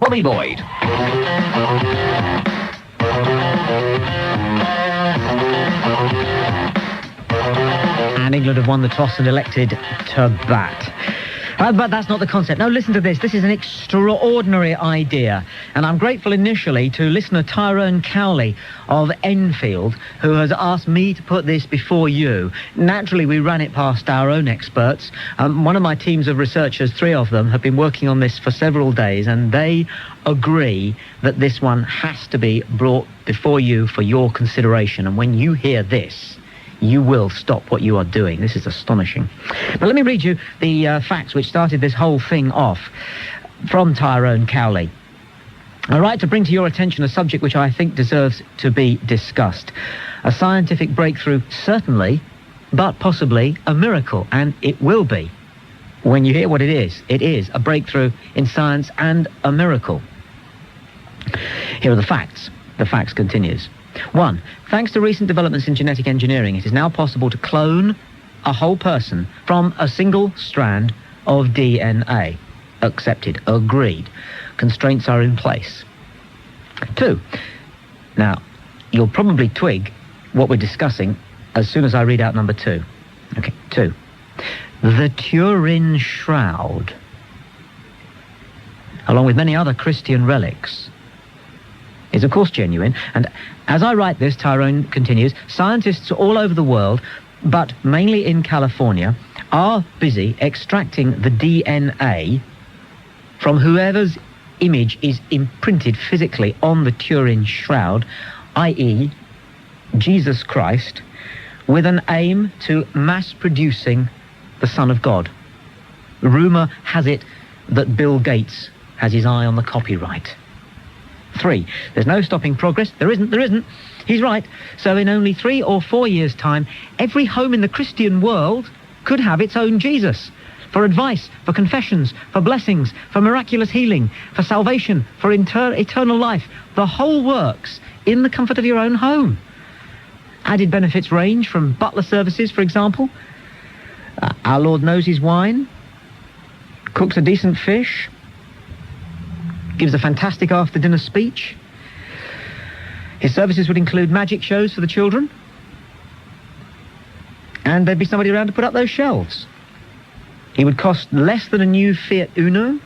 Tommy Boyd. And England have won the toss and elected to bat. But that's not the concept. No, listen to this. This is an extraordinary idea. And I'm grateful initially to listener Tyrone Cowley of Enfield, who has asked me to put this before you. Naturally, we ran it past our own experts. One of my teams of researchers, 3 of them, have been working on this for several days, and they agree that this one has to be brought before you for your consideration. And when you hear this, you will stop what you are doing. This is astonishing. But let me read you the facts which started this whole thing off from Tyrone Cowley. I write to bring to your attention a subject which I think deserves to be discussed. A scientific breakthrough, certainly, but possibly a miracle, and it will be. When you hear what it is a breakthrough in science and a miracle. Here are the facts. The facts continues. 1. Thanks to recent developments in genetic engineering, it is now possible to clone a whole person from a single strand of DNA. Accepted. Agreed. Constraints are in place. 2. Now, you'll probably twig what we're discussing as soon as I read out number 2. Okay, 2. The Turin Shroud, along with many other Christian relics, is of course genuine, and as I write this, Tyrone continues, scientists all over the world, but mainly in California, are busy extracting the DNA from whoever's image is imprinted physically on the Turin Shroud, i.e. Jesus Christ, with an aim to mass producing the Son of God. Rumour has it that Bill Gates has his eye on the copyright. 3. There's no stopping progress. There isn't. He's right. So in only 3 or 4 years' time, every home in the Christian world could have its own Jesus. For advice, for confessions, for blessings, for miraculous healing, for salvation, for eternal life. The whole works in the comfort of your own home. Added benefits range from butler services, for example. Our Lord knows his wine. Cooks a decent fish. Gives a fantastic after-dinner speech. His services would include magic shows for the children. And there'd be somebody around to put up those shelves. He would cost less than a new Fiat Uno,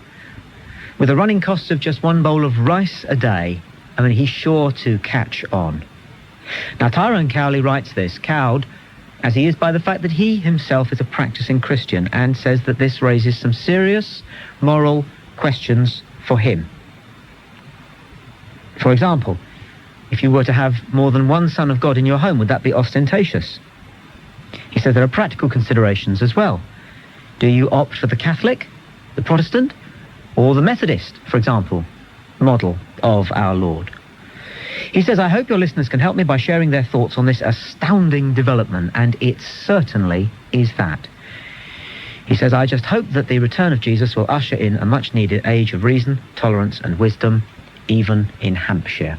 with the running costs of just 1 bowl of rice a day. I mean, he's sure to catch on. Now, Tyrone Cowley writes this, cowed as he is by the fact that he himself is a practicing Christian, and says that this raises some serious moral questions for him. For example, if you were to have more than one Son of God in your home, would that be ostentatious? He says there are practical considerations as well. Do you opt for the Catholic, the Protestant, or the Methodist, for example, model of our Lord? He says, I hope your listeners can help me by sharing their thoughts on this astounding development, and it certainly is that. He says, I just hope that the return of Jesus will usher in a much-needed age of reason, tolerance and wisdom, even in Hampshire.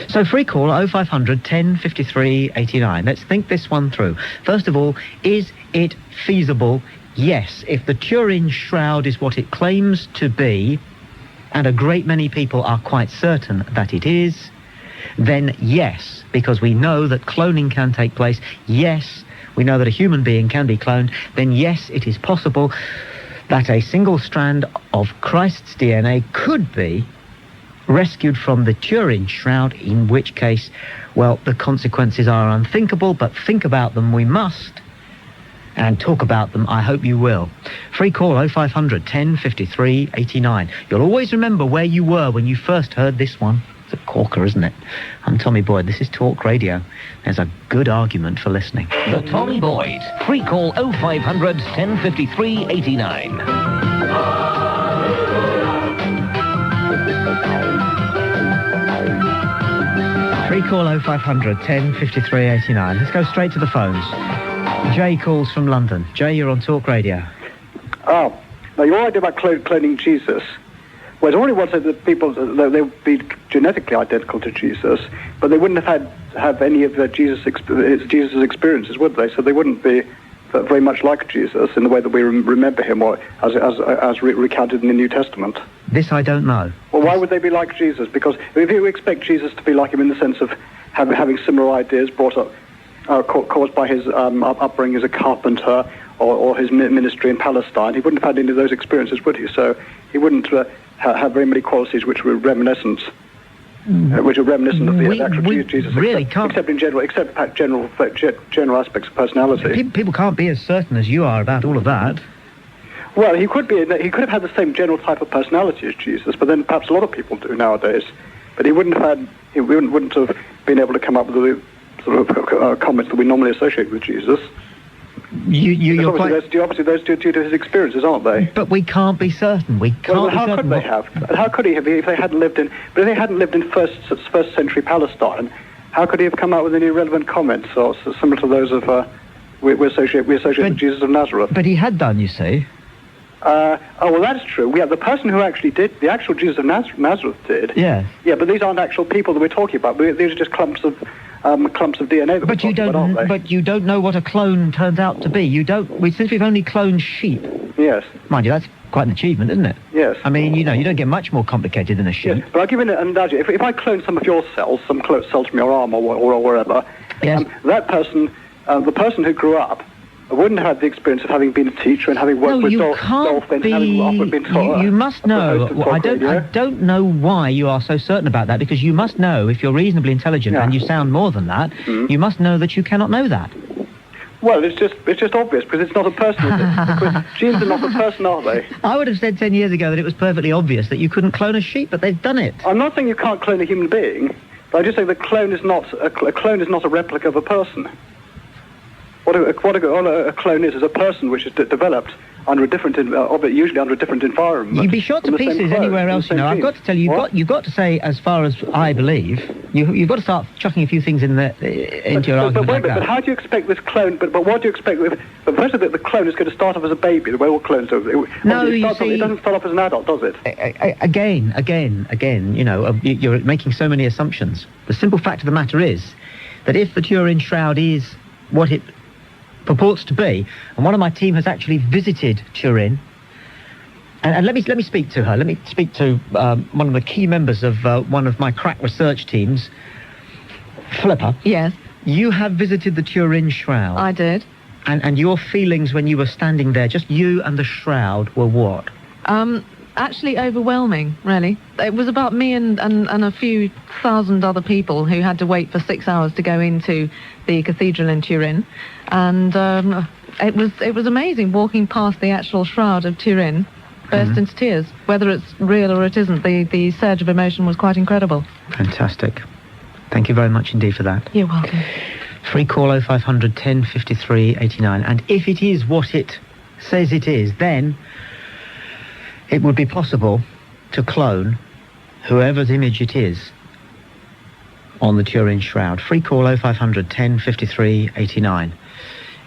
So free call 0500 10 53 89. Let's think this one through. First of all, is it feasible? Yes. If the Turin Shroud is what it claims to be, and a great many people are quite certain that it is, then yes, because we know that cloning can take place. Yes, we know that a human being can be cloned. Then yes, it is possible that a single strand of Christ's DNA could be rescued from the Turin Shroud, in which case, well, the consequences are unthinkable, but think about them we must, and talk about them I hope you will. Free call 0500 10 53 89. You'll always remember where you were when you first heard this one. It's a corker, isn't it? I'm Tommy Boyd. This is Talk Radio. There's a good argument for listening. The Tommy Boyd. Free call 0500 10 53 89. Free call 0500 10 53 89. Let's go straight to the phones. Jay calls from London. Jay, you're on Talk Radio. Oh, now your idea about cloning Jesus, well, it already was that people, they would be genetically identical to Jesus, but they wouldn't have any of Jesus' experiences, would they? So they wouldn't be very much like Jesus in the way that we remember him, or as recounted in the New Testament? This I don't know. Well, why would they be like Jesus? Because if you expect Jesus to be like him in the sense of having similar ideas brought up, caused by his upbringing as a carpenter or his ministry in Palestine, he wouldn't have had any of those experiences, would he? So he wouldn't have very many qualities which were reminiscent. Which are reminiscent of the actual Jesus, really except general aspects of personality. People can't be as certain as you are about all of that. Well, he could have had the same general type of personality as Jesus, but then perhaps a lot of people do nowadays. But he wouldn't have been able to come up with the sort of comments that we normally associate with Jesus. Obviously, those due to his experiences, aren't they? But we can't be certain. We can't. Well, how could they have? How could he have if they hadn't lived in? But if they hadn't lived in first century Palestine, how could he have come out with any relevant comments or similar to those of we associate with Jesus of Nazareth? But he had done, you see. Well, that's true. The person who actually did, the actual Jesus of Nazareth did. Yeah. Yeah, but these aren't actual people that we're talking about. These are just clumps of DNA. But you don't. But you don't know what a clone turns out to be. You don't. Since we've only cloned sheep. Yes. Mind you, that's quite an achievement, isn't it? Yes. I mean, you don't get much more complicated than a sheep. Yes. But I'll give you an analogy. If I clone some of your cells, some cells from your arm or wherever, yes. That person, the person who grew up, wouldn't have had the experience of having been a teacher and having worked with dolphins, having been taught. You must know. I don't know why you are so certain about that, because you must know, if you're reasonably intelligent, and you sound more than that, you must know that you cannot know that. Well, it's just obvious, because it's not a person, is it? Because genes are not a person, are they? I would have said 10 years ago that it was perfectly obvious that you couldn't clone a sheep, but they've done it. I'm not saying you can't clone a human being, but I just say the clone is not a replica of a person. What a clone is a person which is developed under a different, usually under a different environment. You'd be shot to pieces anywhere else, you know. I've got to tell you, you've got to say, as far as I believe, you've got to start chucking a few things into your argument. But how do you expect this clone? But what do you expect with? But first of all, the clone is going to start off as a baby, the way all clones do. It doesn't start off as an adult, does it? Again, you know, you're making so many assumptions. The simple fact of the matter is that if the Turin Shroud is what it purports to be, and one of my team has actually visited Turin, and let me speak to her. Let me speak to one of the key members of one of my crack research teams, Philippa. Yes. You have visited the Turin Shroud. I did. And your feelings when you were standing there, just you and the shroud, were what? Actually overwhelming, really. It was about me and a few thousand other people who had to wait for 6 hours to go into the cathedral in Turin. And it was amazing walking past the actual shroud of Turin, burst into tears. Whether it's real or it isn't, the surge of emotion was quite incredible. Fantastic. Thank you very much indeed for that. You're welcome. Free call 0500 10 53 89. And if it is what it says it is, then it would be possible to clone whoever's image it is on the Turin Shroud. Free call 0500 10 53 89.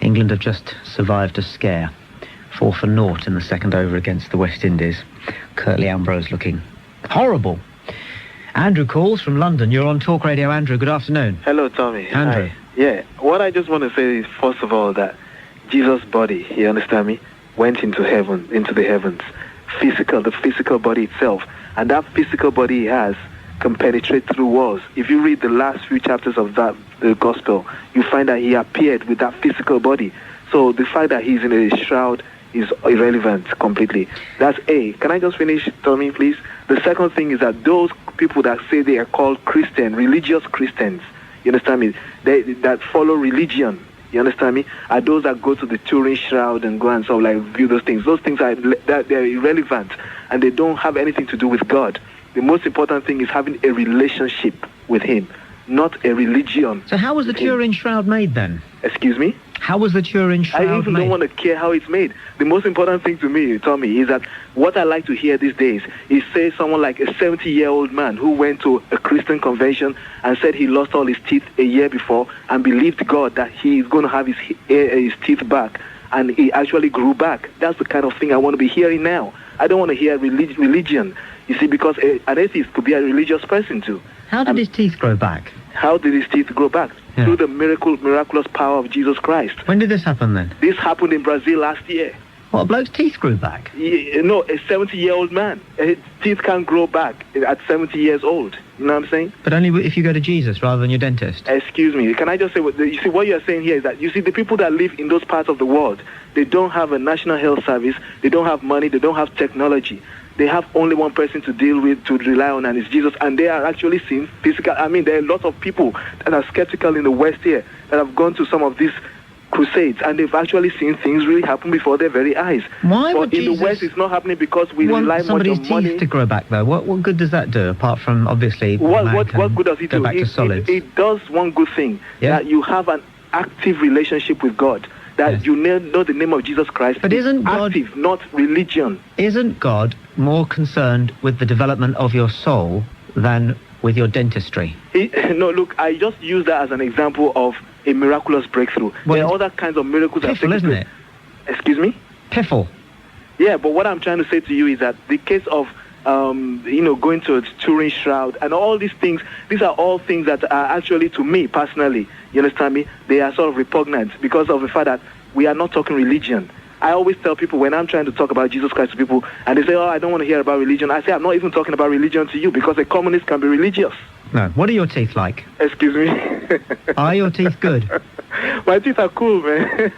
England have just survived a scare. 4-0 in the second over against the West Indies. Curtly Ambrose looking horrible. Andrew calls from London. You're on Talk Radio. Andrew, good afternoon. Hello, Tommy. Andrew. Hi. Yeah, what I just want to say is, first of all, that Jesus' body, you understand me, went into heaven, into the heavens. The physical body itself. And that physical body he has can penetrate through walls. If you read the last few chapters of the gospel, you find that he appeared with that physical body. So the fact that he's in a shroud is irrelevant completely. That's A. Can I just finish, Tommy, please? The second thing is that those people that say they are called Christian, religious Christians, you understand me, that follow religion, you understand me, are those that go to the Turin Shroud and go and sort of like view those things. Those things are they're irrelevant, and they don't have anything to do with God. The most important thing is having a relationship with him, not a religion. So how was the Turin Shroud made then? Excuse me? How was the Turin Shroud made? I even don't want to care how it's made. The most important thing to me, Tommy, is that what I like to hear these days is, say, someone like a 70-year-old man who went to a Christian convention and said he lost all his teeth a year before and believed God that he is going to have his teeth back, and he actually grew back. That's the kind of thing I want to be hearing now. I don't want to hear religion, you see, because an atheist could be a religious person too. How did his teeth grow back? How did his teeth grow back? Yeah. Through the miraculous power of Jesus Christ. When did this happen then? This happened in Brazil last year. What, a bloke's teeth grew back? No, a 70-year-old man. His teeth can't grow back at 70 years old. You know what I'm saying? But only if you go to Jesus rather than your dentist. Excuse me. Can I just say, you see, what you're saying here is that, you see, the people that live in those parts of the world, they don't have a national health service, they don't have money, they don't have technology. They have only one person to deal with, to rely on, and it's Jesus. And they are actually seeing physical. I mean, there are lots of people that are skeptical in the West here that have gone to some of these crusades, and they've actually seen things really happen before their very eyes. Why would But in Jesus the West, it's not happening because we rely much somebody's on money. teeth to grow back, though? What good does that do, apart from, obviously, What good does it go do? back to solids? It does one good thing, Yeah. that you have an active relationship with God, that Yes. you know the name of Jesus Christ. But isn't God- active, not religion? Isn't God more concerned with the development of your soul than with your dentistry? No, look, I just use that as an example of a miraculous breakthrough. Well, there are other kinds of miracles that have Piffle, taken isn't place. it? Excuse me? Piffle. Yeah, but what I'm trying to say to you is that the case of going to a Turin Shroud and all these things, these are all things that are actually, to me personally, you understand me, they are sort of repugnant because of the fact that we are not talking religion. I always tell people when I'm trying to talk about Jesus Christ to people, and they say, oh, I don't want to hear about religion. I say, I'm not even talking about religion to you, because a communist can be religious. No. What are your teeth like? Excuse me? Are your teeth good? My teeth are cool, man.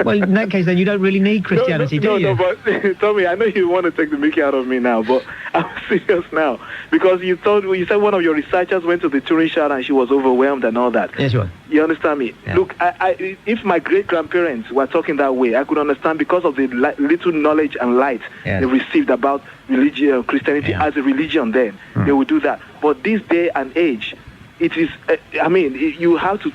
Well, in that case, then you don't really need Christianity, do you? No, but Tommy, I know you want to take the mickey out of me now, but I'm serious now. Because you said one of your researchers went to the Turin Shroud and she was overwhelmed and all that. Yes, you are. You understand me? Yeah. Look, if my great-grandparents were talking that way, I could understand because of the little knowledge and light Yes. they received about religion, Christianity as a religion then. They would do that. But this day and age, it is, you have to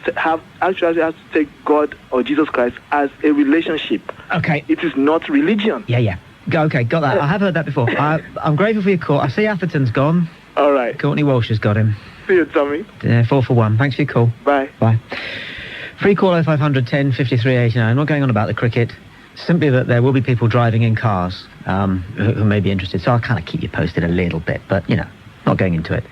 actually have to take God or Jesus Christ as a relationship. Okay. It is not religion. Yeah. Okay, got that. I have heard that before. I'm grateful for your call. I see Atherton's gone. All right. Courtney Walsh has got him. See you, Tommy. 4 for 1. Thanks for your call. Bye. Bye. Free call 0500 10 53 89. I'm not going on about the cricket. Simply that there will be people driving in cars who may be interested. So I'll kind of keep you posted a little bit, but, not going into it.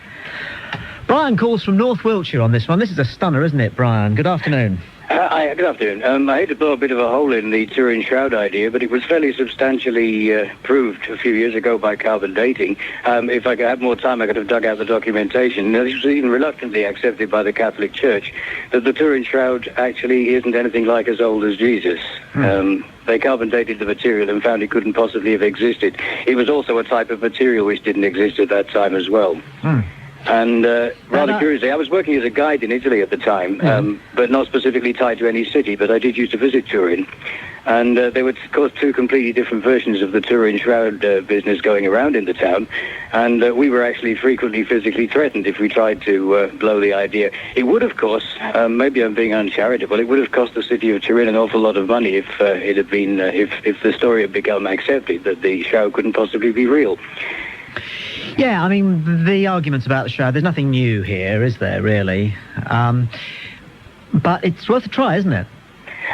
Brian calls from North Wiltshire on this one. This is a stunner, isn't it, Brian? Good afternoon. Hi, good afternoon. I hate to blow a bit of a hole in the Turin Shroud idea, but it was fairly substantially proved a few years ago by carbon dating. If I could have more time, I could have dug out the documentation. Now, this was even reluctantly accepted by the Catholic Church, that the Turin Shroud actually isn't anything like as old as Jesus. They carbon dated the material and found it couldn't possibly have existed. It was also a type of material which didn't exist at that time as well. And rather curiously, I was working as a guide in Italy at the time, but not specifically tied to any city, but I did used to visit Turin. And there were, of course, two completely different versions of the Turin Shroud business going around in the town. And we were actually frequently physically threatened if we tried to blow the idea. It would, of course, maybe I'm being uncharitable, it would have cost the city of Turin an awful lot of money if it had been, if the story had become accepted that the shroud couldn't possibly be real. Yeah, I mean, the arguments about the shroud, there's nothing new here, is there, really? But it's worth a try, isn't it?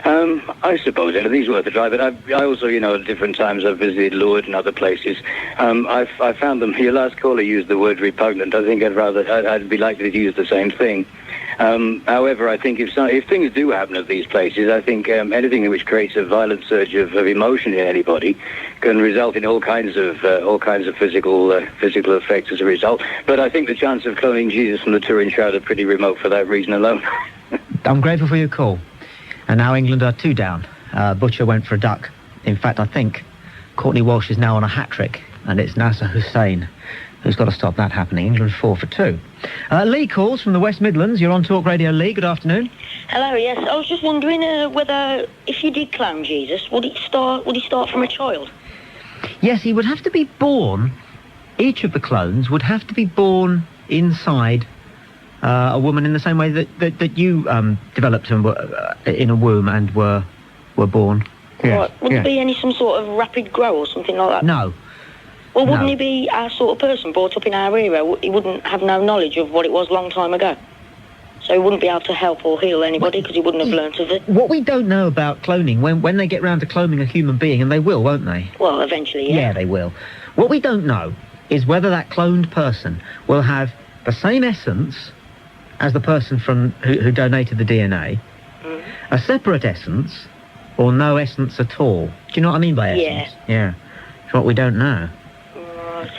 I suppose anything's worth a try, but I also, at different times I've visited Lourdes and other places. I found them, your last caller used the word repugnant. I think I'd be likely to use the same thing. However, I think if things do happen at these places, I think anything which creates a violent surge of emotion in anybody can result in all kinds of physical effects as a result. But I think the chance of cloning Jesus from the Turin Shroud are pretty remote for that reason alone. I'm grateful for your call. And now England are 2 down. Butcher went for a duck. In fact, I think Courtney Walsh is now on a hat-trick, and it's Nasser Hussain who's got to stop that happening. England 4 for 2. Lee calls from the West Midlands. You're on Talk Radio. Lee, good afternoon. Hello, yes. I was just wondering whether, if you did clone Jesus, would he start from a child? Yes, he would have to be born, each of the clones would have to be born inside a woman in the same way that you developed in a womb and were born. Yes. Right. Would there be some sort of rapid grow or something like that? No. Well, wouldn't he be our sort of person brought up in our era? He wouldn't have no knowledge of what it was a long time ago. So he wouldn't be able to help or heal anybody because he wouldn't have learnt of it. What we don't know about cloning, when they get round to cloning a human being, and they will, won't they? Well, eventually, yeah. Yeah, they will. What we don't know is whether that cloned person will have the same essence as the person who donated the DNA, a separate essence, or no essence at all? Do you know what I mean by essence? Yeah. It's what we don't know. Right.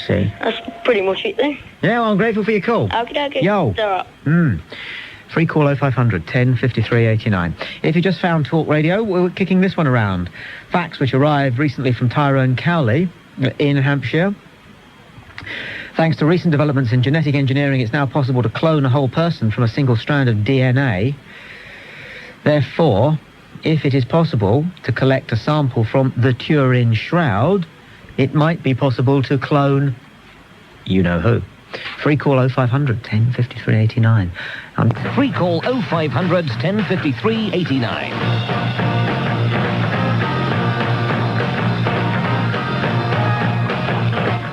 See? That's pretty much it then. Yeah, well, I'm grateful for your call. Okay. Yo. It's all right. Free call 0500 10 53 89. If you just found Talk Radio, we're kicking this one around. Facts which arrived recently from Tyrone Cowley in Hampshire. Thanks to recent developments in genetic engineering, it's now possible to clone a whole person from a single strand of DNA. Therefore, if it is possible to collect a sample from the Turin Shroud, it might be possible to clone you-know-who. Free call 0500 10 53 89. Free call 0500 10 53 89.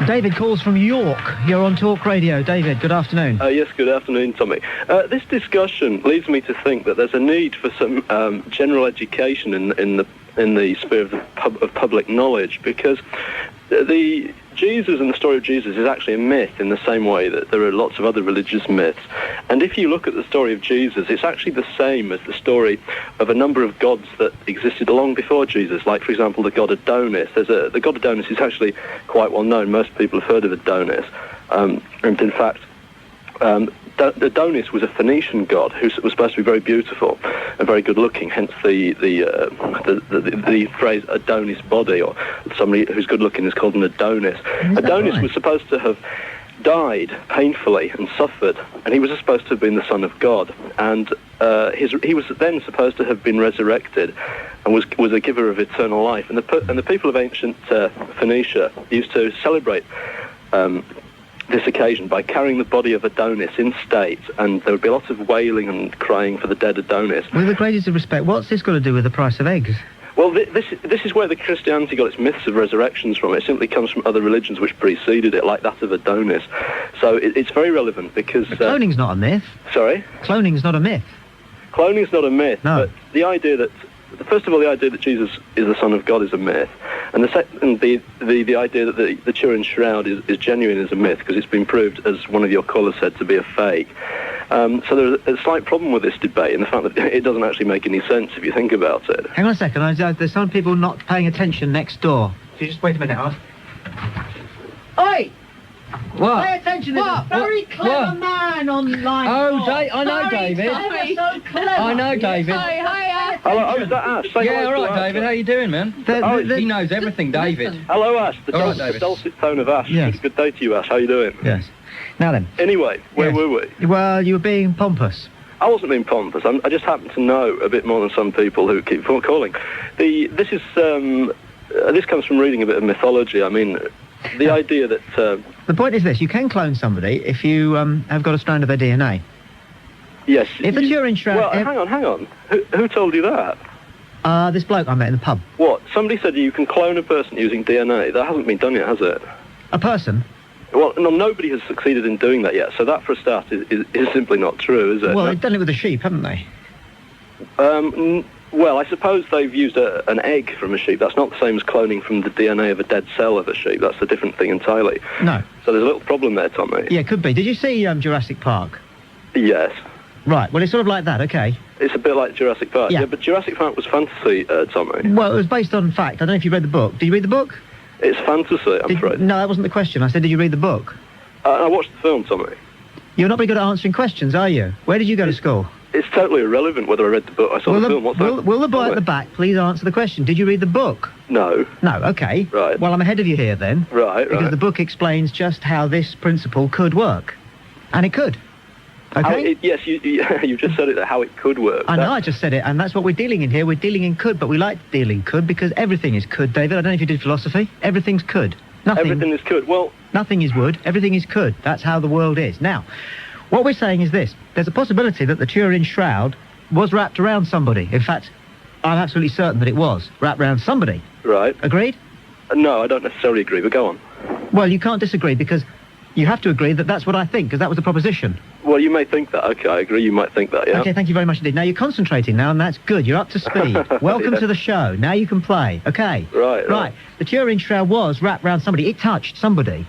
David calls from York. You're on Talk Radio. David, good afternoon. Yes, good afternoon, Tommy. This discussion leads me to think that there's a need for some general education in the sphere of public knowledge, because the Jesus and the story of Jesus is actually a myth in the same way that there are lots of other religious myths. And if you look at the story of Jesus, it's actually the same as the story of a number of gods that existed long before Jesus, like, for example, the god Adonis. The god Adonis is actually quite well known. Most people have heard of Adonis. And in fact, Adonis was a Phoenician god who was supposed to be very beautiful and very good looking, hence the phrase Adonis body, or somebody who's good looking is called an Adonis. Adonis was supposed to have died painfully and suffered, and he was supposed to have been the son of God, and he was then supposed to have been resurrected and was a giver of eternal life. And the people of ancient Phoenicia used to celebrate this occasion by carrying the body of Adonis in state, and there would be lots of wailing and crying for the dead Adonis. With the greatest of respect, what's this got to do with the price of eggs? Well, this is where the Christianity got its myths of resurrections from. It simply comes from other religions which preceded it, like that of Adonis. So it's very relevant because... cloning's not a myth. Sorry? Cloning's not a myth. Cloning's not a myth, no. But the idea that... First of all, the idea that Jesus is the Son of God is a myth. And the second, the idea that the Turin Shroud is genuine is a myth, because it's been proved, as one of your callers said, to be a fake. So there's a slight problem with this debate in the fact that it doesn't actually make any sense if you think about it. Hang on a second, there's some people not paying attention next door. If you just wait a minute, Oi! What? Pay attention, there's a very clever man online. Oh, I know David. So clever. I know David. Hiya. Hello, is that Ash? Say Yeah, hello all to right, Ash. David. How you doing, man? He knows everything, David. Hello, Ash. The All right, David. dulcet tone of Ash. Yes. Good day to you, Ash. How you doing? Yes. Now then. Anyway, where Yes. were we? Well, you were being pompous. I wasn't being pompous. I just happen to know a bit more than some people who keep calling. This comes from reading a bit of mythology. I mean, the idea that... The point is this, you can clone somebody if you have got a strand of their DNA. Yes. If the Turin Shroud... Well, hang on. Who told you that? This bloke I met in the pub. What? Somebody said you can clone a person using DNA. That hasn't been done yet, has it? A person? Well, no, nobody has succeeded in doing that yet, so that, for a start, is simply not true, is it? Well, they've done it with a sheep, haven't they? Well, I suppose they've used an egg from a sheep. That's not the same as cloning from the DNA of a dead cell of a sheep. That's a different thing entirely. No. So there's a little problem there, Tommy. Yeah, could be. Did you see Jurassic Park? Yes. Right, well, it's sort of like that, okay. It's a bit like Jurassic Park. Yeah. But Jurassic Park was fantasy, Tommy. Well, it was based on fact. I don't know if you read the book. Did you read the book? It's fantasy, I'm afraid. No, that wasn't the question. I said, did you read the book? I watched the film, Tommy. You're not very good at answering questions, are you? Where did you go to school? It's totally irrelevant whether I read the book. I saw the film. What's that? Will the boy at the back please answer the question? Did you read the book? No. No, okay. Right. Well, I'm ahead of you here then. Right. Because the book explains just how this principle could work. And it could. Okay? Yes, you just said it, how it could work. I know, I just said it, and that's what we're dealing in here. We're dealing in could, but we like dealing could because everything is could, David. I don't know if you did philosophy. Everything's could. Nothing. Everything is could. Well... Nothing is would. Everything is could. That's how the world is. Now, what we're saying is this. There's a possibility that the Turin Shroud was wrapped around somebody. In fact, I'm absolutely certain that it was wrapped around somebody. Right. Agreed? No, I don't necessarily agree, but go on. Well, you can't disagree because you have to agree that that's what I think, because that was the proposition. Well, you may think that. Okay, I agree. You might think that, yeah. Okay, thank you very much indeed. Now, you're concentrating now, and that's good. You're up to speed. Welcome to the show. Now you can play. Okay. Right. The Turin Shroud was wrapped around somebody. It touched somebody.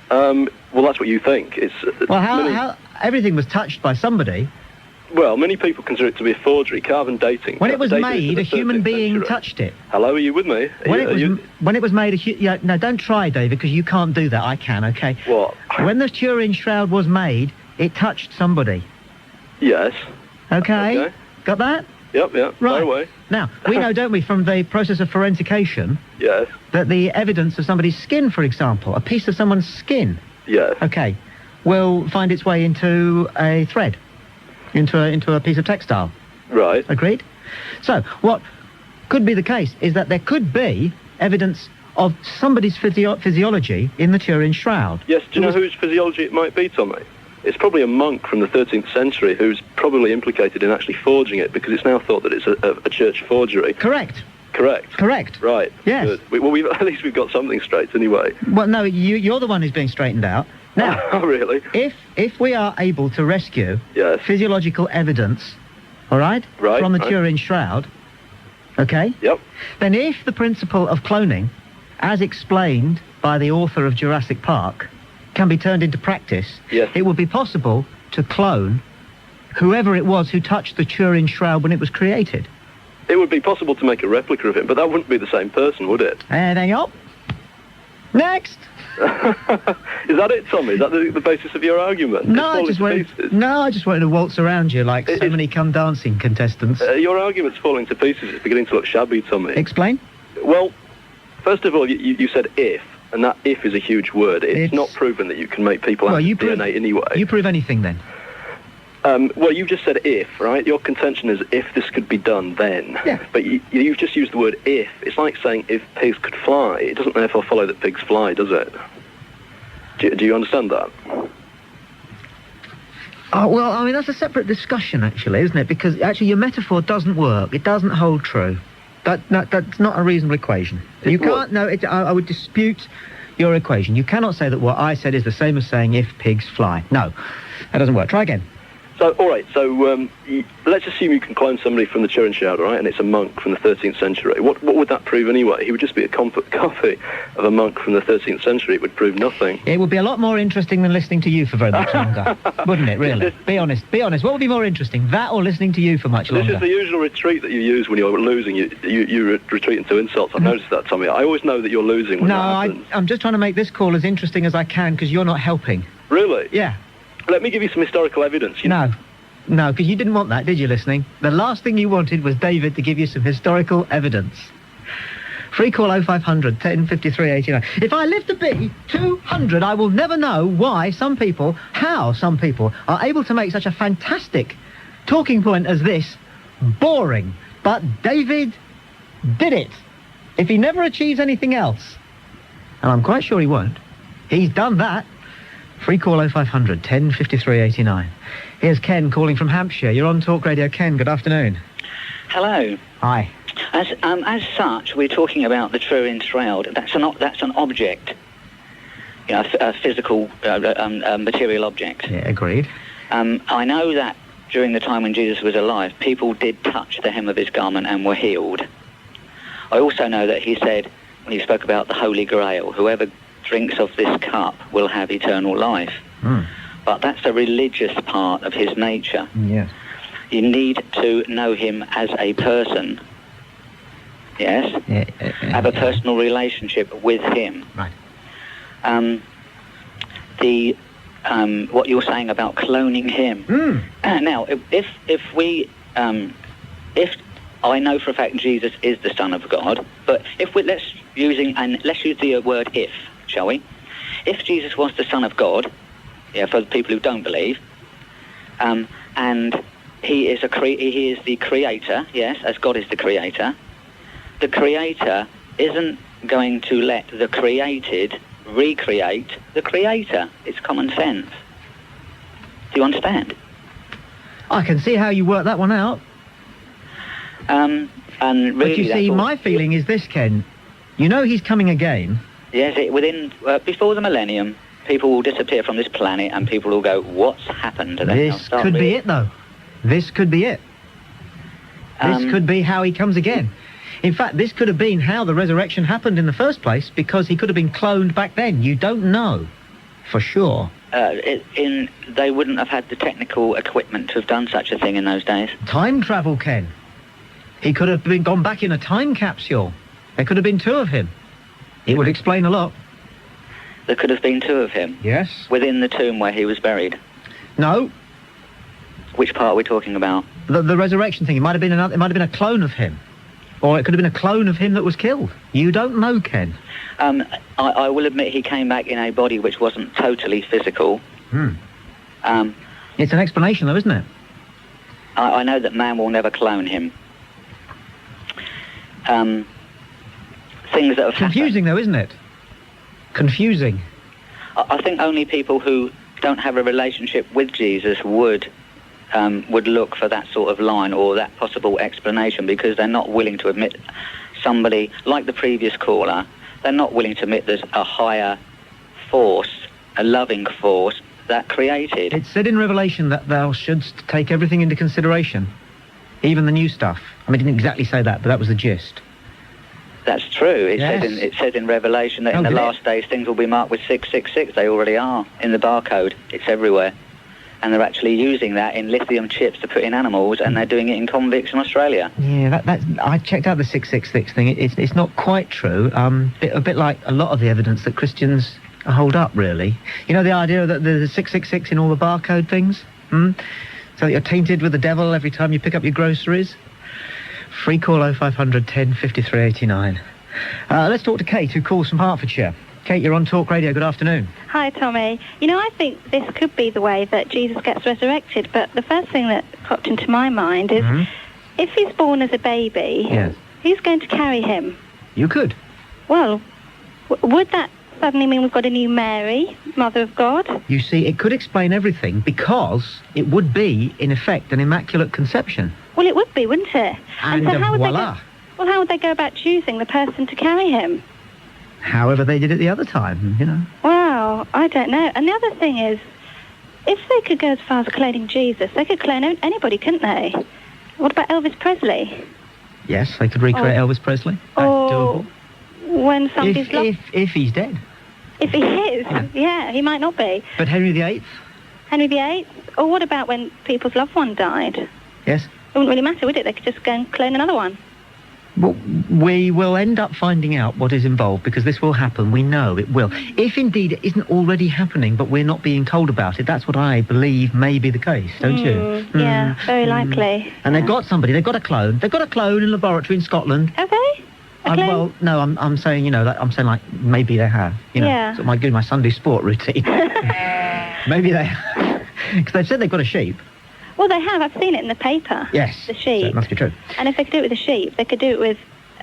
Well, that's what you think. It's well, everything was touched by somebody. Well, many people consider it to be a forgery, carbon dating. When it was dating made, to a the human 13th being century. touched it. Hello, are you with me? When it was made, no, don't try, David, because you can't do that. I can, okay? What? When the Turin Shroud was made, it touched somebody. Yes. Okay? Got that? Yep, Right. Fire away. Now, we know, don't we, from the process of forensication, Yes. that the evidence of somebody's skin, for example, a piece of someone's skin, Yes. okay, will find its way into a thread, into a piece of textile. Right. Agreed? So, what could be the case is that there could be evidence of somebody's physiology in the Turin Shroud. Yes, do you know whose physiology it might be, Tommy? It's probably a monk from the 13th century who's probably implicated in actually forging it, because it's now thought that it's a church forgery. Correct. Correct. Right. Yes. Good. Well, at least we've got something straight anyway. Well, no, you're the one who's being straightened out. Now, Oh, really? if we are able to rescue Yes. physiological evidence, all right, Right, from the right. Turin Shroud, okay, Yep. then if the principle of cloning, as explained by the author of Jurassic Park, can be turned into practice, Yes. it would be possible to clone whoever it was who touched the Turin Shroud when it was created. It would be possible to make a replica of him, but that wouldn't be the same person, would it? Hang on. Next. Is that it, Tommy? Is that the basis of your argument? No, I It's just falling wanted. to pieces. No, I just wanted to waltz around you like so many come dancing contestants. Your argument's falling to pieces. It's beginning to look shabby, Tommy. Explain. Well, first of all, you said if, and that if is a huge word. It's not proven that you can make people out of DNA anyway. You prove anything then. Well, you just said if, right? Your contention is if this could be done, then. Yeah. But you've just used the word if. It's like saying if pigs could fly. It doesn't therefore follow that pigs fly, does it? Do you understand that? Oh, well, I mean, that's a separate discussion, actually, isn't it? Because, actually, your metaphor doesn't work. It doesn't hold true. That's not a reasonable equation. You can't... No, I would dispute your equation. You cannot say that what I said is the same as saying if pigs fly. No, that doesn't work. Try again. So, all right, so let's assume you can clone somebody from the Turin Shroud, right, and it's a monk from the 13th century. What would that prove anyway? He would just be a copy of a monk from the 13th century. It would prove nothing. It would be a lot more interesting than listening to you for very much longer, wouldn't it, really? Be honest. What would be more interesting, that or listening to you for much longer? This is the usual retreat that you use when you're losing. You retreat into insults. I've noticed that, Tommy. I always know that you're losing when that happens. I'm just trying to make this call as interesting as I can because you're not helping. Really? Yeah. Let me give you some historical evidence. No, because you didn't want that, did you, listening? The last thing you wanted was David to give you some historical evidence. Free call 0500 1053 89. If I live to be 200, I will never know how some people are able to make such a fantastic talking point as this boring. But David did it. If he never achieves anything else, and I'm quite sure he won't, he's done that. Free call 0500 1053 89. Here's Ken calling from Hampshire. You're on Talk Radio. Ken, good afternoon. Hello. Hi. As such, we're talking about the Turin Shroud. That's an object, a physical, material object. Yeah, agreed. I know that during the time when Jesus was alive, people did touch the hem of his garment and were healed. I also know that he said, when he spoke about the Holy Grail, whoever drinks of this cup will have eternal life. But that's a religious part of his nature. Yes. You need to know him as a person. Yes? Have a personal relationship with him. Right. What you're saying about cloning him. Now, if I know for a fact Jesus is the Son of God, but let's use the word if, shall we? If Jesus was the Son of God, for the people who don't believe, and he is the creator, yes, as God is the creator isn't going to let the created recreate the creator. It's common sense. Do you understand? I can see how you work that one out. And really, but you see, my feeling is this, Ken. You know he's coming again. Yes, before the millennium, people will disappear from this planet and people will go, what's happened to them? This could be it, though. This could be it. This could be how he comes again. In fact, this could have been how the resurrection happened in the first place, because he could have been cloned back then. You don't know for sure. They wouldn't have had the technical equipment to have done such a thing in those days. Time travel, Ken. He could have gone back in a time capsule. There could have been 2 of him. It would explain a lot. There could have been 2 of him. Yes. Within the tomb where he was buried. No. Which part are we talking about? The resurrection thing. It might have been a clone of him. Or it could have been a clone of him that was killed. You don't know, Ken. I will admit he came back in a body which wasn't totally physical. It's an explanation, though, isn't it? I know that man will never clone him. Things that have confusing, though, isn't it? Confusing. I think only people who don't have a relationship with Jesus would look for that sort of line or that possible explanation, because they're not willing to admit somebody, like the previous caller, they're not willing to admit there's a higher force, a loving force, that created. It said in Revelation that thou shouldst take everything into consideration, even the new stuff. I mean, it didn't exactly say that, but that was the gist. That's true. It says in Revelation that in the last days things will be marked with 666. They already are in the barcode. It's everywhere. And they're actually using that in lithium chips to put in animals, and they're doing it in convicts in Australia. Yeah, that's. I checked out the 666 thing. It's not quite true. A bit like a lot of the evidence that Christians hold up, really. You know, the idea that there's 666 in all the barcode things? So that you're tainted with the devil every time you pick up your groceries? Free call 0500 10 53 89. Let's talk to Kate, who calls from Hertfordshire. Kate, you're on Talk Radio. Good afternoon. Hi, Tommy. You know, I think this could be the way that Jesus gets resurrected, but the first thing that popped into my mind is if he's born as a baby, who's going to carry him? You could. Well, would that suddenly mean we've got a new Mary, Mother of God? You see, it could explain everything, because it would be, in effect, an immaculate conception. Well, it would be, wouldn't it? And so how would voila. how would they go about choosing the person to carry him? However they did it the other time, you know. Well, I don't know. And the other thing is, if they could go as far as cloning Jesus, they could clone anybody, couldn't they? What about Elvis Presley? Yes, they could recreate Elvis Presley. That's doable. When somebody's lost... If he's dead. If he is, yeah, he might not be. But Henry VIII? Henry VIII? Or what about when people's loved one died? Yes. It wouldn't really matter, would it? They could just go and clone another one. Well, we will end up finding out what is involved, because this will happen. We know it will. If indeed it isn't already happening, but we're not being told about it, that's what I believe may be the case, don't you? Yeah, very likely. And they've got somebody. They've got a clone. They've got a clone in a laboratory in Scotland. Have they? Well, no, I'm saying, you know, like maybe they have. You know, yeah. Sort of doing my Sunday sport routine. Maybe they have. Because they've said they've got a sheep. Well, they have. I've seen it in the paper. Yes. The sheep. So it must be true. And if they could do it with the sheep, they could do it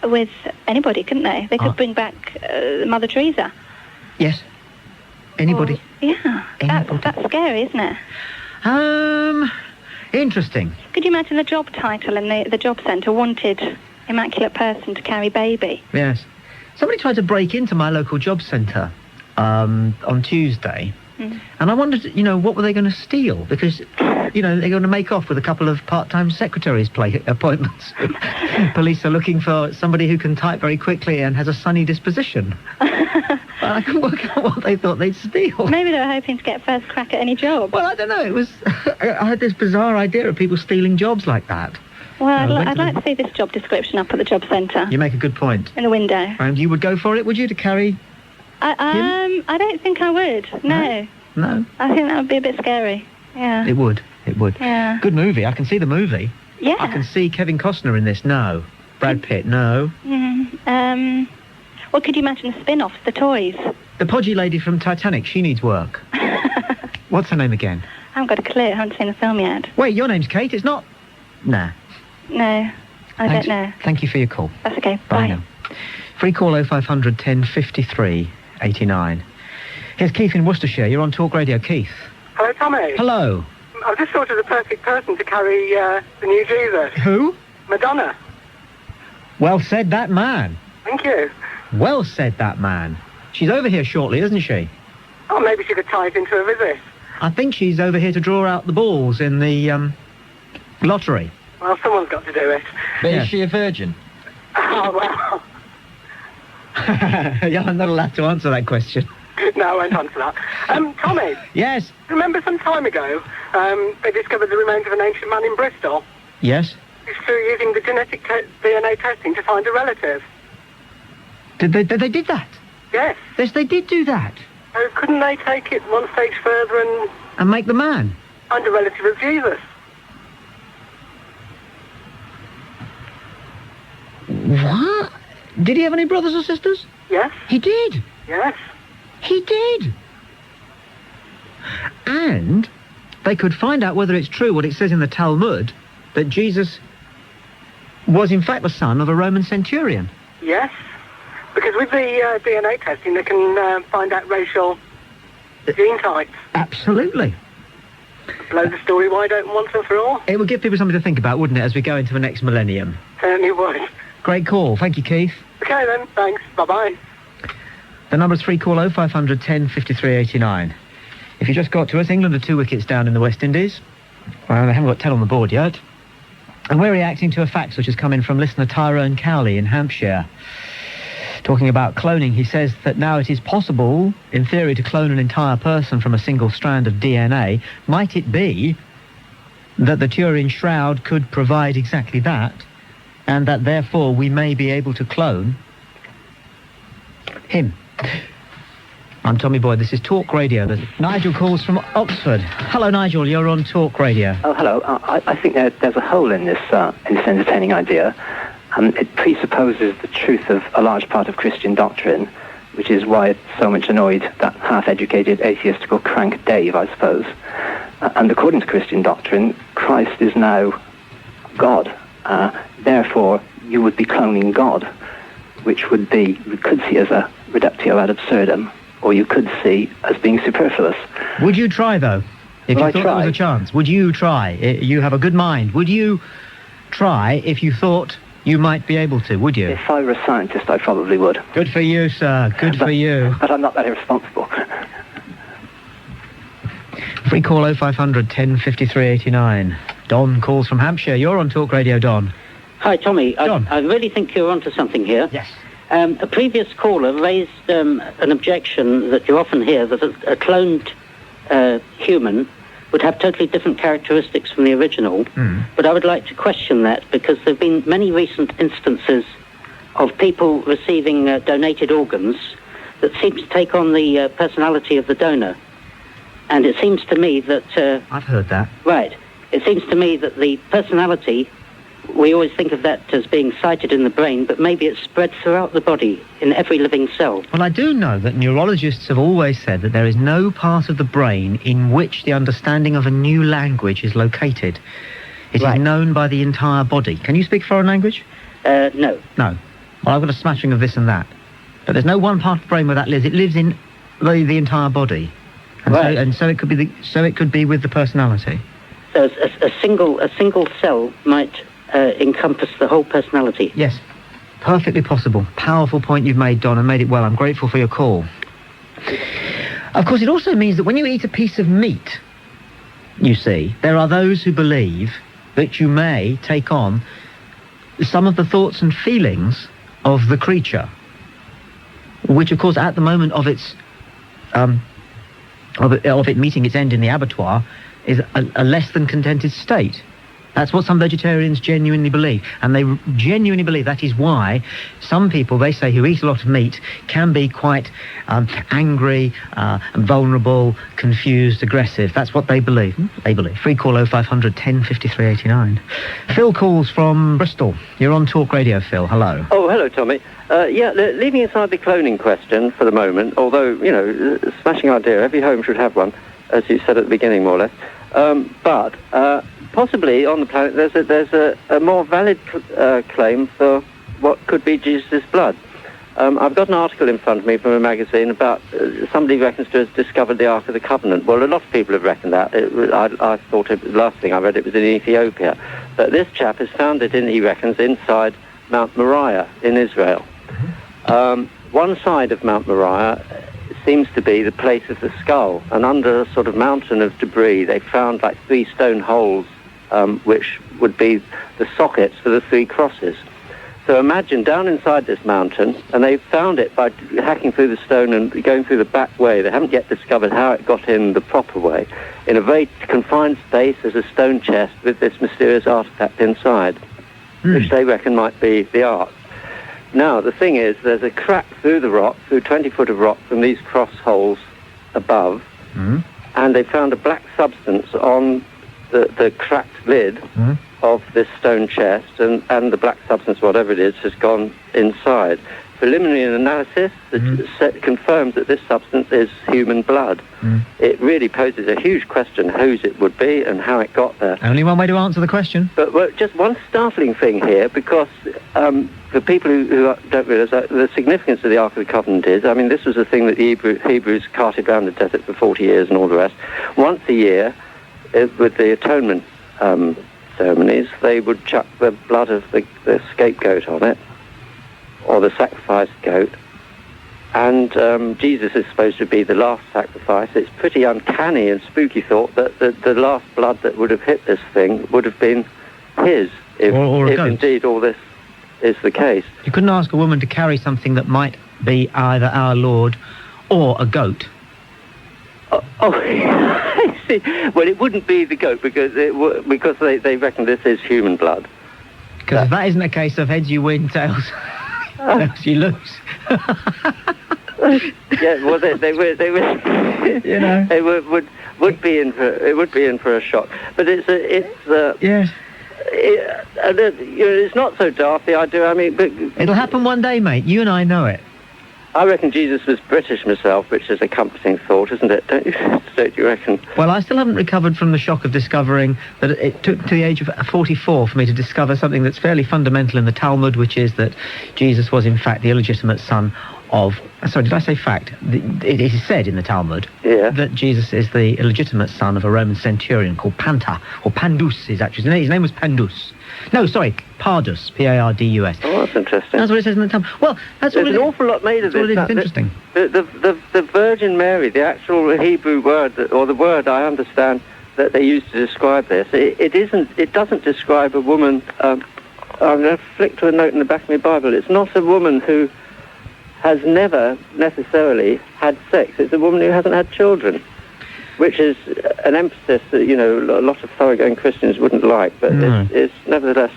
with anybody, couldn't they? They could bring back Mother Teresa. Yes. Anybody. Yeah. That's scary, isn't it? Interesting. Could you imagine the job title in the job centre, wanted immaculate person to carry baby? Yes. Somebody tried to break into my local job centre on Tuesday. And I wondered, you know, what were they going to steal? Because, you know, they're going to make off with a couple of part-time secretaries' appointments. Police are looking for somebody who can type very quickly and has a sunny disposition. I couldn't work out what they thought they'd steal. Maybe they were hoping to get first crack at any job. Well, I don't know. It was... I had this bizarre idea of people stealing jobs like that. Well, I'd like to see this job description up at the job centre. You make a good point. In the window. And you would go for it, would you, to carry... I don't think I would. No. No? I think that would be a bit scary. Yeah. It would. Yeah. Good movie. I can see the movie. Yeah. I can see Kevin Costner in this. No. Brad Pitt. No. Well, could you imagine the spin-offs, the toys? The podgy lady from Titanic. She needs work. What's her name again? I haven't got a clue. I haven't seen the film yet. Wait, your name's Kate. It's not... Nah. No. I don't know. Thank you for your call. That's okay. Bye now. Free call 0500 10 53 89. Here's Keith in Worcestershire. You're on Talk Radio. Keith. Hello, Tommy. Hello. I've just thought of the perfect person to carry the new Jesus. Who? Madonna. Well said, that man. Thank you. Well said, that man. She's over here shortly, isn't she? Oh, maybe she could tie it into a visit. I think she's over here to draw out the balls in the lottery. Well, someone's got to do it. But is she a virgin? Oh, well. Yeah, I'm not allowed to answer that question. No, No, I won't answer that. Tommy. Yes. Remember some time ago, they discovered the remains of an ancient man in Bristol? Yes. It's through using the genetic DNA testing to find a relative. They did that? Yes. Yes, they did do that. So couldn't they take it one stage further and make the man? Find a relative of Jesus. What? Did he have any brothers or sisters? Yes. He did? Yes. He did. And they could find out whether it's true what it says in the Talmud, that Jesus was in fact the son of a Roman centurion. Yes. Because with the DNA testing, they can find out racial gene types. Absolutely. Blow the story wide open once and for all. It would give people something to think about, wouldn't it, as we go into the next millennium? Certainly would. Great call. Thank you, Keith. Okay then, thanks. Bye-bye. The number is 3-call 0500 10 89. If you just got to us, England are 2 wickets down in the West Indies. Well, they haven't got 10 on the board yet. And we're reacting to a fax which has come in from listener Tyrone Cowley in Hampshire. Talking about cloning, he says that now it is possible, in theory, to clone an entire person from a single strand of DNA. Might it be that the Turin Shroud could provide exactly that, and that therefore we may be able to clone him? I'm Tommy Boyd, this is Talk Radio. Nigel calls from Oxford. Hello, Nigel, you're on Talk Radio. Oh, hello. I think there's a hole in this entertaining idea. It presupposes the truth of a large part of Christian doctrine, which is why it so much annoyed that half-educated atheistical crank Dave, I suppose. And according to Christian doctrine, Christ is now God. Therefore, you would be cloning God, which we could see as a reductio ad absurdum, or you could see as being superfluous. Would you try, though? If you thought there was a chance, would you try? You have a good mind. Would you try if you thought you might be able to, would you? If I were a scientist, I probably would. Good for you, sir. Good for you. But I'm not that irresponsible. Free call 0500 10 89. Don calls from Hampshire. You're on Talk Radio, Don. Hi, Tommy. John. I really think you're onto something here. Yes. A previous caller raised an objection that you often hear, that a cloned human would have totally different characteristics from the original. But I would like to question that, because there have been many recent instances of people receiving donated organs that seem to take on the personality of the donor. And it seems to me that... I've heard that. Right. It seems to me that the personality, we always think of that as being sited in the brain, but maybe it's spread throughout the body, in every living cell. Well, I do know that neurologists have always said that there is no part of the brain in which the understanding of a new language is located. It is known by the entire body. Can you speak foreign language? No. No. Well, I've got a smattering of this and that. But there's no one part of the brain where that lives. It lives in the entire body. And so it could be with the personality. So a single cell might encompass the whole personality. Yes, perfectly possible. Powerful point you've made, Don, and made it well. I'm grateful for your call. Of course, it also means that when you eat a piece of meat, you see, there are those who believe that you may take on some of the thoughts and feelings of the creature, which, of course, at the moment of its of it meeting its end in the abattoir, is a less than contented state. That's what some vegetarians genuinely believe. And they genuinely believe that is why some people, they say, who eat a lot of meat can be quite angry, vulnerable, confused, aggressive. That's what they believe. Free call 0500 10 89. Phil calls from Bristol. You're on Talk Radio, Phil. Hello. Oh, hello, Tommy. Leaving aside the cloning question for the moment, although, you know, smashing idea, every home should have one, as you said at the beginning, more or less. But possibly on the planet there's a more valid claim for what could be Jesus' blood. I've got an article in front of me from a magazine about somebody reckons to have discovered the Ark of the Covenant. Well, a lot of people have reckoned that. I thought the last thing I read it was in Ethiopia. But this chap has found it, he reckons, inside Mount Moriah in Israel. One side of Mount Moriah seems to be the place of the skull, and under a sort of mountain of debris they found like 3 stone holes, which would be the sockets for the 3 crosses. So imagine down inside this mountain, and they found it by hacking through the stone and going through the back way. They haven't yet discovered how it got in the proper way. In a very confined space, there's a stone chest with this mysterious artifact inside, which they reckon might be the Ark. Now, the thing is, there's a crack through the rock, through 20 foot of rock from these cross holes above, and they found a black substance on the cracked lid of this stone chest, and the black substance, whatever it is, has gone inside. Preliminary analysis confirms that this substance is human blood. It really poses a huge question whose it would be and how it got there. Only one way to answer the question. But just one startling thing here, because for people who don't realise the significance of the Ark of the Covenant is, I mean, this was a thing that the Hebrews carted around the desert for 40 years and all the rest. Once a year, with the atonement ceremonies, they would chuck the blood of the scapegoat on it, or the sacrificed goat, and Jesus is supposed to be the last sacrifice. It's pretty uncanny and spooky thought that the last blood that would have hit this thing would have been his, if indeed all this is the case. You couldn't ask a woman to carry something that might be either our Lord or a goat. I see. Well, it wouldn't be the goat because they reckon this is human blood. Because if that isn't a case of heads you win, tails you lose. Yeah, well, they would, you know, they would be in for a shock. But it's yes. It's not so daft, the idea. I mean, but it'll happen one day, mate. You and I know it. I reckon Jesus was British himself, which is a comforting thought, isn't it? Don't you reckon? Well, I still haven't recovered from the shock of discovering that it took to the age of 44 for me to discover something that's fairly fundamental in the Talmud, which is that Jesus was, in fact, the illegitimate son of... Sorry, did I say fact? It is said in the Talmud that Jesus is the illegitimate son of a Roman centurion called Panta, or Pandus, his name was Pandus. No, sorry, Pardus, P-A-R-D-U-S. Oh, that's interesting. That's what it says in the Talmud. Well, there's an awful lot made of this. It's interesting. The Virgin Mary, the actual Hebrew word, or the word I understand that they use to describe this, it doesn't describe a woman. I'm going to flick to a note in the back of my Bible. It's not a woman who has never necessarily had sex. It's a woman who hasn't had children, which is an emphasis that, a lot of thoroughgoing Christians wouldn't like, but it's nevertheless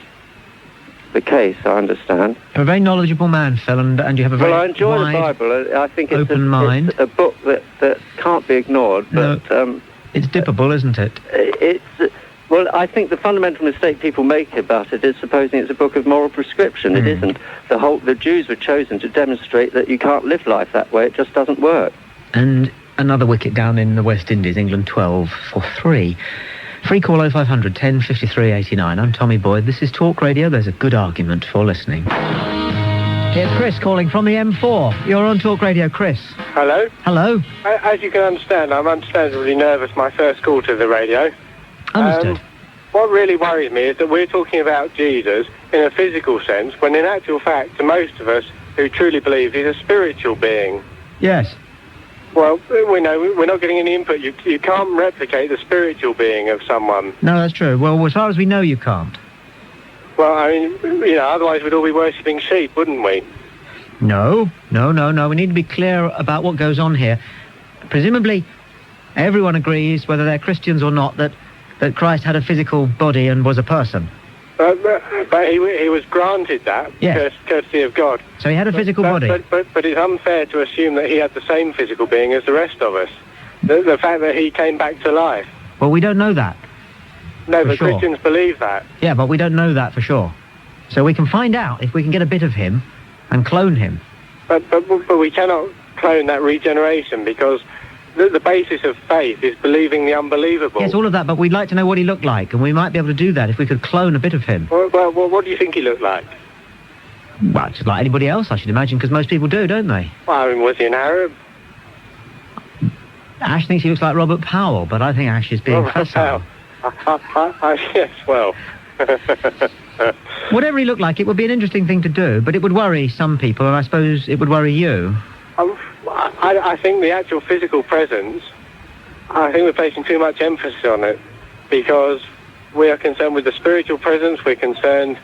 the case, I understand. You're a very knowledgeable man, Phil, and you have a very I enjoy the Bible. I think it's it's a book that can't be ignored, but... it's dippable, isn't it? Well, I think the fundamental mistake people make about it is supposing it's a book of moral prescription. It isn't. The Jews were chosen to demonstrate that you can't live life that way. It just doesn't work. And another wicket down in the West Indies, England 12 for 3. Free call 0500 10 53 89. I'm Tommy Boyd. This is Talk Radio. There's a good argument for listening. Here's Chris calling from the M4. You're on Talk Radio, Chris. Hello. Hello. As you can understand, I'm understandably nervous. My first call to the radio. Understood. What really worries me is that we're talking about Jesus in a physical sense, when in actual fact, to most of us who truly believe, he's a spiritual being. Yes. Well, we know we're not getting any input. You can't replicate the spiritual being of someone. No, that's true. Well, as far as we know, you can't. Well, I mean, otherwise we'd all be worshipping sheep, wouldn't we? No. We need to be clear about what goes on here. Presumably, everyone agrees, whether they're Christians or not, that Christ had a physical body and was a person. But he was granted that, courtesy of God. So he had a physical body. But it's unfair to assume that he had the same physical being as the rest of us. The fact that he came back to life. Well, we don't know that. No, but sure. Christians believe that. Yeah, but we don't know that for sure. So we can find out if we can get a bit of him and clone him. But we cannot clone that regeneration, because the basis of faith is believing the unbelievable. Yes, all of that, but we'd like to know what he looked like, and we might be able to do that if we could clone a bit of him. Well, what do you think he looked like? Well, just like anybody else, I should imagine, because most people do, don't they? Well, I mean, was he an Arab? Ash thinks he looks like Robert Powell, but I think Ash is being facile. Yes, well... Whatever he looked like, it would be an interesting thing to do, but it would worry some people, and I suppose it would worry you. I think the actual physical presence, I think we're placing too much emphasis on it, because we are concerned with the spiritual presence, we're concerned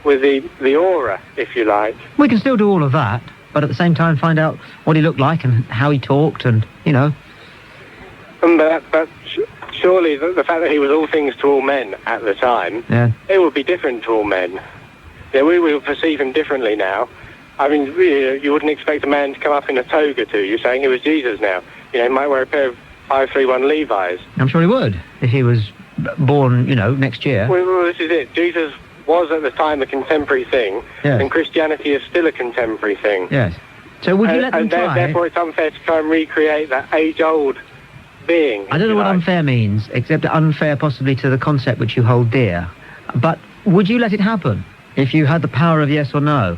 with the aura, if you like. We can still do all of that, but at the same time find out what he looked like and how he talked and, you know. But surely the fact that he was all things to all men at the time, it would be different to all men. Yeah, we will perceive him differently now. I mean, really, you wouldn't expect a man to come up in a toga to you saying he was Jesus now. You know, he might wear a pair of 531 Levi's. I'm sure he would, if he was born, you know, next year. Well, this is it. Jesus was at the time a contemporary thing, and Christianity is still a contemporary thing. Yes. So would you let them try? Therefore it's unfair to try and recreate that age-old being. I don't know what unfair means, except unfair possibly to the concept which you hold dear. But would you let it happen if you had the power of yes or no?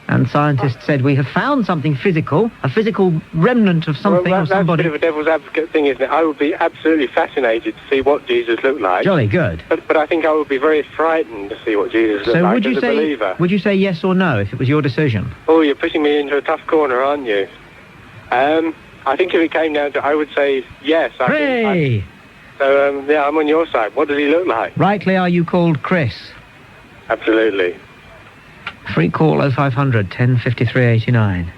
And scientists said, we have found something physical, a physical remnant of something or somebody. That's a bit of a devil's advocate thing, isn't it? I would be absolutely fascinated to see what Jesus looked like. Jolly good. But I think I would be very frightened to see what Jesus looked like as a believer. Would you say yes or no if it was your decision? Oh, you're pushing me into a tough corner, aren't you? I think if it came down to, I would say yes. Hooray! So, yeah, I'm on your side. What does he look like? Rightly are you called Chris? Absolutely. Free call 0500 1053 89.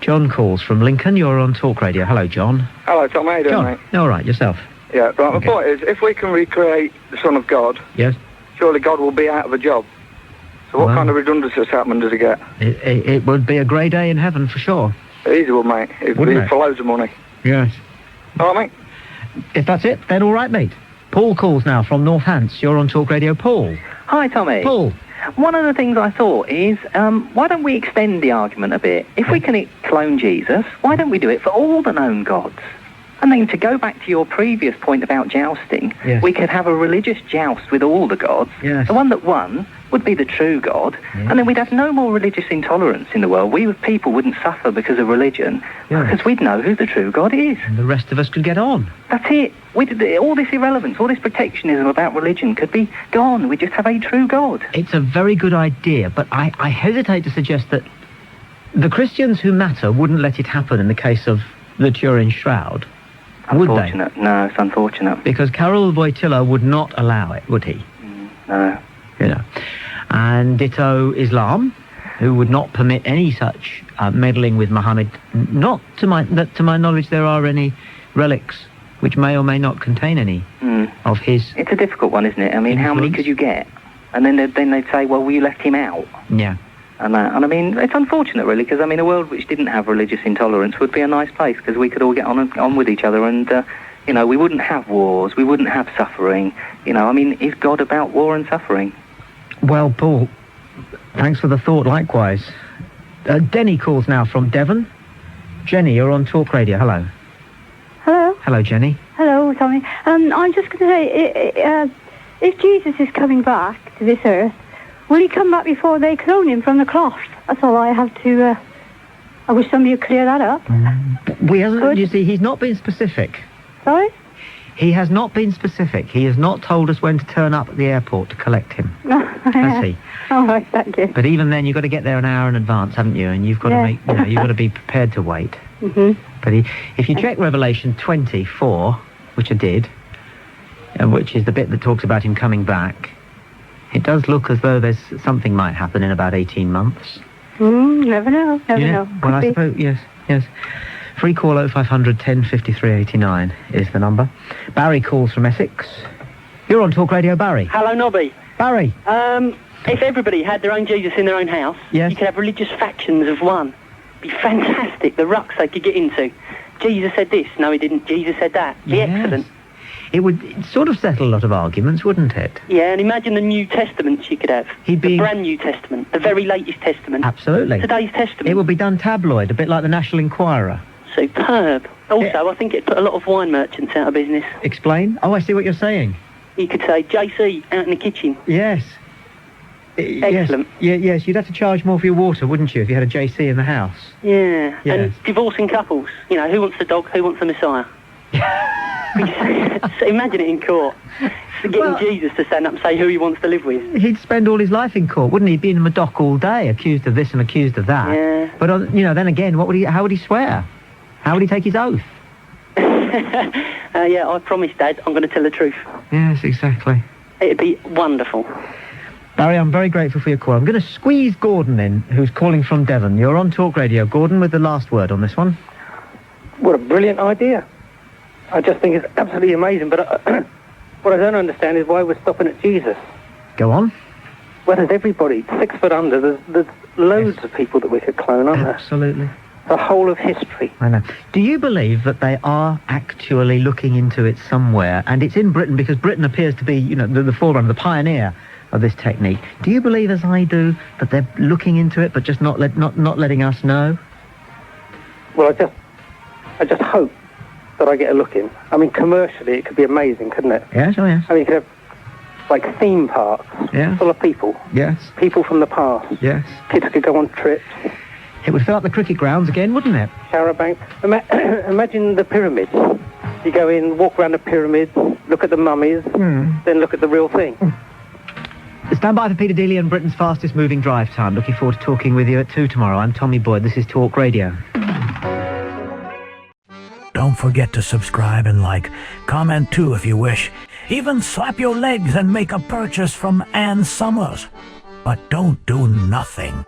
John calls from Lincoln. You're on Talk Radio. Hello, John. Hello, Tom. How you doing, mate? All right, yourself? Yeah, right. My point is, if we can recreate the Son of God, yes, surely God will be out of a job. So what kind of redundancy happened does he get? It would be a grey day in heaven, for sure. Easy would, mate. It'd be for loads of money. Yes. All right, mate? If that's it, then all right, mate. Paul calls now from Northants. You're on Talk Radio. Paul. Hi, Tommy. Paul. One of the things I thought is, why don't we extend the argument a bit? If we can clone Jesus, why don't we do it for all the known gods? And then to go back to your previous point about jousting, we could have a religious joust with all the gods. Yes. The one that won would be the true God, and then we'd have no more religious intolerance in the world. We people wouldn't suffer because of religion, because we'd know who the true God is. And the rest of us could get on. That's it. All this irrelevance, all this protectionism about religion could be gone. We just have a true God. It's a very good idea, but I hesitate to suggest that the Christians who matter wouldn't let it happen in the case of the Turin Shroud. Unfortunate. No, it's unfortunate. Because Karol Wojtyla would not allow it, would he? No. You know. And ditto Islam, who would not permit any such meddling with Muhammad. Not to my knowledge, there are any relics which may or may not contain any of his. It's a difficult one, isn't it? I mean, how many could you get? And then they'd say, well, you left him out. Yeah. And I mean, it's unfortunate, really, because I mean, a world which didn't have religious intolerance would be a nice place, because we could all get on with each other, and you know, we wouldn't have wars, we wouldn't have suffering. You know, I mean, is God about war and suffering? Well, Paul, thanks for the thought. Likewise, Denny calls now from Devon. Jenny, you're on Talk Radio. Hello. Hello. Hello, Jenny. Hello, Tommy. I'm just going to say, if Jesus is coming back to this earth, will he come back before they clone him from the cloth? That's all I have to... I wish somebody would clear that up. You see, he's not been specific. Sorry? He has not been specific. He has not told us when to turn up at the airport to collect him. Has he? All right, thank you. But even then, you've got to get there an hour in advance, haven't you? And you've got to you've got to be prepared to wait. Mm-hmm. But if you check Revelation 24, which I did, which is the bit that talks about him coming back, it does look as though there's something might happen in about 18 months. Never know. Never know. Well, I suppose, yes. Free call 0500 1053 89 is the number. Barry calls from Essex. You're on Talk Radio, Barry. Hello, Nobby. Barry. If everybody had their own Jesus in their own house, you could have religious factions of one. Be fantastic. The rucks they could get into. Jesus said this. No, he didn't. Jesus said that. Be excellent. It would sort of settle a lot of arguments, wouldn't it? Yeah, and imagine the New Testaments you could have. The brand New Testament, the very latest Testament. Absolutely. Today's Testament. It would be done tabloid, a bit like the National Enquirer. Superb. Also, I think it'd put a lot of wine merchants out of business. Explain? Oh, I see what you're saying. You could say, JC, out in the kitchen. Yes. Excellent. Yes, you'd have to charge more for your water, wouldn't you, if you had a JC in the house? Yeah. Yes. And divorcing couples. You know, who wants the dog, who wants the Messiah? Imagine it in court. Getting Jesus to stand up and say who he wants to live with. He'd spend all his life in court, wouldn't he? He'd be in the dock all day, accused of this and accused of that. Yeah. But, then again, how would he swear? How would he take his oath? I promised, Dad, I'm going to tell the truth. Yes, exactly. It'd be wonderful. Barry, I'm very grateful for your call. I'm going to squeeze Gordon in, who's calling from Devon. You're on Talk Radio. Gordon, with the last word on this one. What a brilliant idea. I just think it's absolutely amazing, but what I don't understand is why we're stopping at Jesus. Go on. Well, there's everybody, 6 foot under, there's loads of people that we could clone, aren't there? Absolutely. The whole of history. I know. Do you believe that they are actually looking into it somewhere? And it's in Britain, because Britain appears to be, you know, the forerunner, the pioneer of this technique. Do you believe, as I do, that they're looking into it, but just not letting us know? Well, I just hope that I get a look in. I mean, commercially, it could be amazing, couldn't it? Yes, oh yes. I mean, you could have, like, theme parks full of people. Yes. People from the past. Yes. Kids could go on trips. It would fill up the cricket grounds again, wouldn't it? Shower bank. Imagine the pyramids. You go in, walk around the pyramids, look at the mummies, then look at the real thing. Stand by for Peter Dealey and Britain's fastest moving drive time. Looking forward to talking with you at 2 tomorrow. I'm Tommy Boyd. This is Talk Radio. Don't forget to subscribe and like. Comment too if you wish. Even slap your legs and make a purchase from Ann Summers. But don't do nothing.